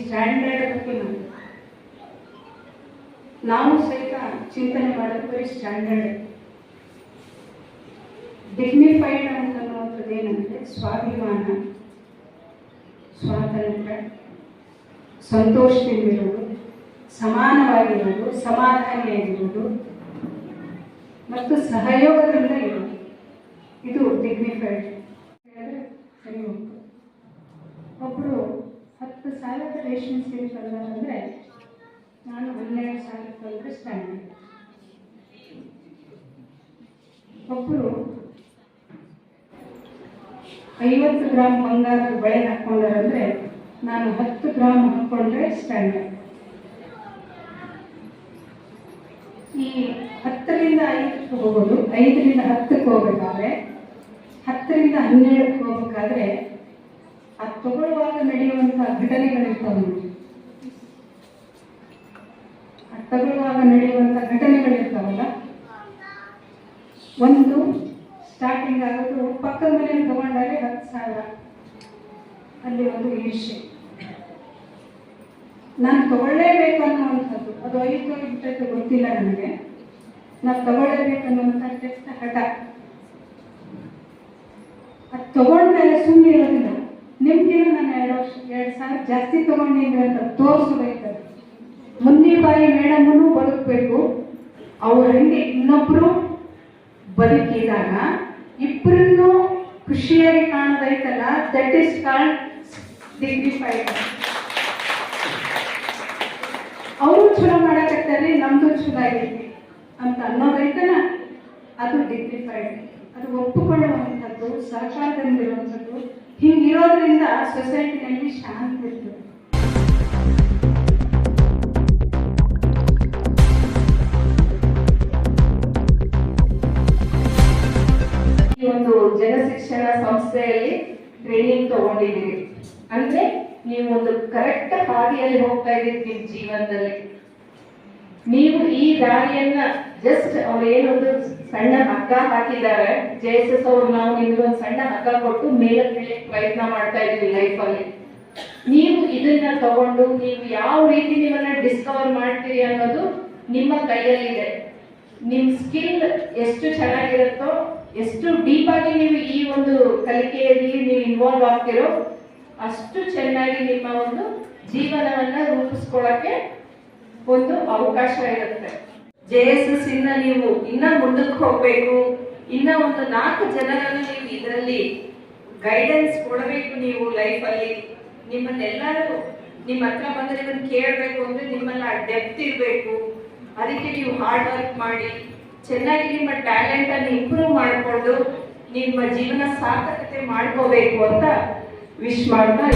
Standard ಬಗ್ಗೆ ನಾವು ಸಹಿತ ಚಿಂತನೆ ಮಾಡೋದು ಬರೀ ಸ್ಟ್ಯಾಂಡರ್ಡ್. ಡಿಗ್ನಿಫೈಡ್ ಅನ್ನುವಂಥದ್ದು ಏನಂದರೆ ಸ್ವಾಭಿಮಾನ, ಸ್ವಾತಂತ್ರ್ಯ, ಸಂತೋಷದಿಂದಿರುವುದು, ಸಮಾನವಾಗಿರುವುದು, ಸಮಾಧಾನಿಯಾಗಿರುವುದು ಮತ್ತು ಸಹಯೋಗದಿಂದ ಇರುವುದು. ಇದು ಡಿಗ್ನಿಫೈಡ್. ಸರಿ ಹೋಗ್ತು. ಒಬ್ಬರು 10,000 ರೇಷನ್ ಸೀರೆ ತಂದರೆ ನಾನು 12,000 ತಂದರೆ ಸ್ಟ್ಯಾಂಡರ್ಡ್. ಒಬ್ಬರು 50 ಗ್ರಾಮ್ ಬಂಗಾರದ ಬಳೆ ಹಾಕ್ಕೊಂಡಾರಂದರೆ ನಾನು 10 ಗ್ರಾಮ್ ಹಾಕ್ಕೊಂಡ್ರೆ ಸ್ಟ್ಯಾಂಡರ್ಡ್. ಈ 10ರಿಂದ 5ಕ್ಕೆ ಹೋಗೋದು, 5ರಿಂದ 10ಕ್ಕೆ ಹೋಗ್ಬೇಕಾದ್ರೆ, 10ರಿಂದ 12ಕ್ಕೆ ಹೋಗ್ಬೇಕಾದ್ರೆ ಅದು ತಗೊಳ್ಳುವಾಗ ನಡೆಯುವಂಥ ಘಟನೆಗಳಿರ್ತಾವೆ. ಘಟನೆಗಳಿರ್ತಾವಲ್ಲ, ಒಂದು ಸ್ಟಾರ್ಟಿಂಗ್ ಆಗೋದು ಪಕ್ಕದ ಮನೆಯಲ್ಲಿ ತಗೊಂಡಾಗ 10,000, ಅಲ್ಲಿ ಒಂದು ಈರ್ಷೆ, ನಾನು ತಗೊಳ್ಳೇಬೇಕು ಅನ್ನುವಂಥದ್ದು. ಅದು 5 ಬಿಟ್ಟದ್ದು ಗೊತ್ತಿಲ್ಲ ನನಗೆ, ನಾನು ತಗೊಳ್ಳೇಬೇಕನ್ನುವಂಥ ಕೆಟ್ಟ ಹಠ. ಅದು ತಗೊಂಡ್ಮೇಲೆ ಸುಮ್ಮನೆ ಇರೋದಿಲ್ಲ, ನಿಮ್ಗಿನ ನಾನು 2,000 ಜಾಸ್ತಿ ತಗೊಂಡಿದ್ದೆ ಅಂತ ತೋರಿಸ್ಬೇಕಾದ್ರೆ ಮುನ್ನಿಬಾಯಿ ಮೇಡಮನ್ನು ಬದುಕಬೇಕು. ಅವ್ರ ಹಂಗೆ ಇನ್ನೊಬ್ರು ಬದುಕಿದಾಗ ಇಬ್ಬರನ್ನು ಖುಷಿಯಾಗಿ ಕಾಣೋದೈತಲ್ಲ, ದಟ್ ಈಸ್ ಕಾಲ್ಡ್ ಡಿಗ್ನಿಫೈಡ್. ಅವರು ಚಲೋ ಮಾಡಕತ್ತಾರೆ, ನಮ್ದು ಚಲೋ ಆಗೈತಿ ಅಂತ ಅನ್ನೋದೈತಲ್ಲ, ಅದು ಡಿಗ್ನಿಫೈಡ್. ಅದು ಒಪ್ಪುಕೊಳ್ಳುವಂಥದ್ದು, ಸಹಕಾರದಿಂದಿರುವಂಥದ್ದು. ಹಿಂಗಿರೋದ್ರಿಂದ ಸೊಸೈಟಿನಲ್ಲಿ ಶಾಂತಿ ಇರ್ತದೆ. ಈ ಒಂದು ಜನಶಿಕ್ಷಣ ಸಂಸ್ಥೆಯಲ್ಲಿ ಟ್ರೈನಿಂಗ್ ತಗೊಂಡಿದ್ದೀರಿ ಅಂದ್ರೆ ನೀವು ಒಂದು ಕರೆಕ್ಟ್ ಹಾದಿಯಲ್ಲಿ ಹೋಗ್ತಾ ಇದ್ದೀರಿ ನಿಮ್ಮ ಜೀವನದಲ್ಲಿ. ನೀವು ಈ ದಾರಿಯನ್ನ ಜಸ್ಟ್ ಅವ್ರು ಏನೊಂದು ಸಣ್ಣ ಹಗ್ಗ ಹಾಕಿದ್ದಾರೆ, JSS ಅವ್ರು ನಾವು ನಿಮ್ಗೆ ಒಂದು ಸಣ್ಣ ಹಗ್ಗ ಕೊಟ್ಟು ಮೇಲೆ ಪ್ರಯತ್ನ ಮಾಡ್ತಾ ಇದೀವಿ ಲೈಫಲ್ಲಿ. ನೀವು ಇದನ್ನ ತಗೊಂಡು ನೀವು ಯಾವ ರೀತಿ ನೀವನ್ನ ಡಿಸ್ಕವರ್ ಮಾಡ್ತೀರಿ ಅನ್ನೋದು ನಿಮ್ಮ ಕೈಯಲ್ಲಿದೆ. ನಿಮ್ ಸ್ಕಿಲ್ ಎಷ್ಟು ಚೆನ್ನಾಗಿರುತ್ತೋ, ಎಷ್ಟು ಡೀಪ್ ಆಗಿ ನೀವು ಈ ಒಂದು ಕಲಿಕೆಯಲ್ಲಿ ನೀವು ಇನ್ವಾಲ್ವ್ ಆಗ್ತಿರೋ, ಅಷ್ಟು ಚೆನ್ನಾಗಿ ನಿಮ್ಮ ಒಂದು ಜೀವನವನ್ನ ರೂಪಿಸ್ಕೊಳ್ಳಕ್ಕೆ ಒಂದು ಅವಕಾಶ ಇರುತ್ತೆ. JSS ಇಂದ ನೀವು ಇನ್ನ ಮುಂದಕ್ಕೆ ಹೋಗ್ಬೇಕು, ಇನ್ನ ಒಂದು 4 ಜನರನ್ನು ನೀವು ಇದರಲ್ಲಿ ಗೈಡೆನ್ಸ್ ಕೊಡಬೇಕು. ನೀವು ಲೈಫಲ್ಲಿ ನಿಮ್ಮನ್ನೆಲ್ಲರೂ ನಿಮ್ಮ ಹತ್ರ ಬಂದ್ರೆ ನಿಮ್ಮನ್ನು ಕೇಳಬೇಕು ಅಂದ್ರೆ ನಿಮ್ಮನ್ನ ಡೆಪ್ತ್ ಇರಬೇಕು. ಅದಕ್ಕೆ ನೀವು ಹಾರ್ಡ್ ವರ್ಕ್ ಮಾಡಿ ಚೆನ್ನಾಗಿ ನಿಮ್ಮ ಟ್ಯಾಲೆಂಟ್ ಅನ್ನು ಇಂಪ್ರೂವ್ ಮಾಡಿಕೊಂಡು ನಿಮ್ಮ ಜೀವನ ಸಾರ್ಥಕತೆ ಮಾಡ್ಕೋಬೇಕು ಅಂತ ವಿಶ್ ಮಾಡ್ತಾ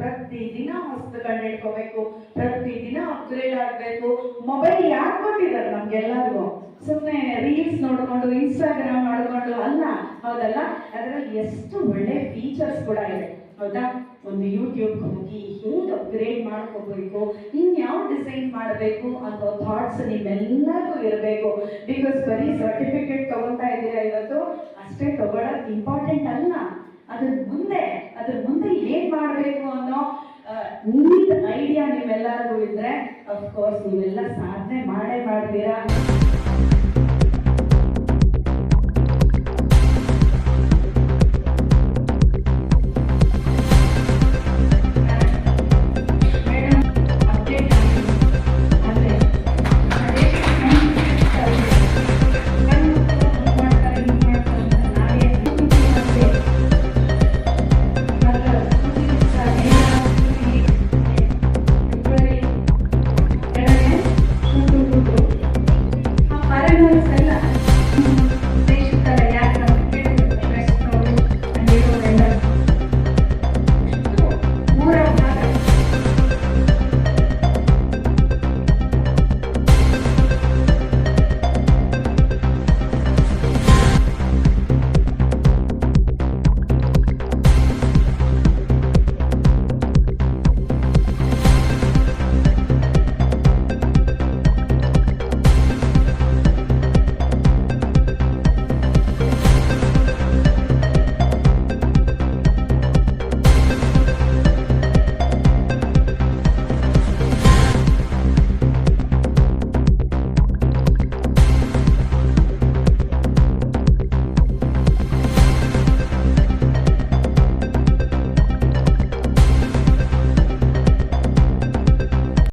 ಪ್ರತಿದಿನ ಹೊಸದು ಕಂಡಿಡ್ಕೋಬೇಕು, ಪ್ರತಿದಿನ ಅಪ್ಗ್ರೇಡ್ ಆಗಬೇಕು. ಮೊಬೈಲ್ ಯಾಕೆ ಕೊಟ್ಟಿದ್ದಾರೆ ನಮ್ಗೆಲ್ಲರಿಗೂ? ಸುಮ್ಮನೆ ರೀಲ್ಸ್ ನೋಡ್ಕೊಂಡು, ಇನ್ಸ್ಟಾಗ್ರಾಮ್ ನೋಡ್ಕೊಂಡು ಅಲ್ಲ, ಹೌದಲ್ಲ? ಅದರಲ್ಲಿ ಎಷ್ಟು ಒಳ್ಳೆ ಫೀಚರ್ಸ್ ಕೂಡ ಇದೆ, ಹೌದಾ? ಒಂದು ಯೂಟ್ಯೂಬ್ ಹೋಗಿ ಹೇಗೆ ಅಪ್ಗ್ರೇಡ್ ಮಾಡ್ಕೋಬೇಕು, ಇನ್ಯಾವ ಡಿಸೈನ್ ಮಾಡಬೇಕು ಅನ್ನೋ ಥಾಟ್ಸ್ ನಿಮ್ಮೆಲ್ಲರಿಗೂ ಇರಬೇಕು. ಬಿಕಾಸ್ ಬರೀ ಸರ್ಟಿಫಿಕೇಟ್ ತಗೊಳ್ತಾ ಇದ್ದೀರಾ ಇವತ್ತು, ಅಷ್ಟೇ ತಗೊಳ್ಳೋದು ಇಂಪಾರ್ಟೆಂಟ್ ಅಲ್ಲ. ಅದ್ರ ಮುಂದೆ ಏನ್ ಮಾಡಬೇಕು ಅನ್ನೋ ನೀಟ್ ಐಡಿಯಾ ನಿಮ್ಮೆಲ್ಲರಿಗೂ ಇದ್ರೆ ಅಫ್ಕೋರ್ಸ್ ನೀವೆಲ್ಲ ಸಾಧನೆ ಮಾಡೇ ಮಾಡ್ತೀರಾ.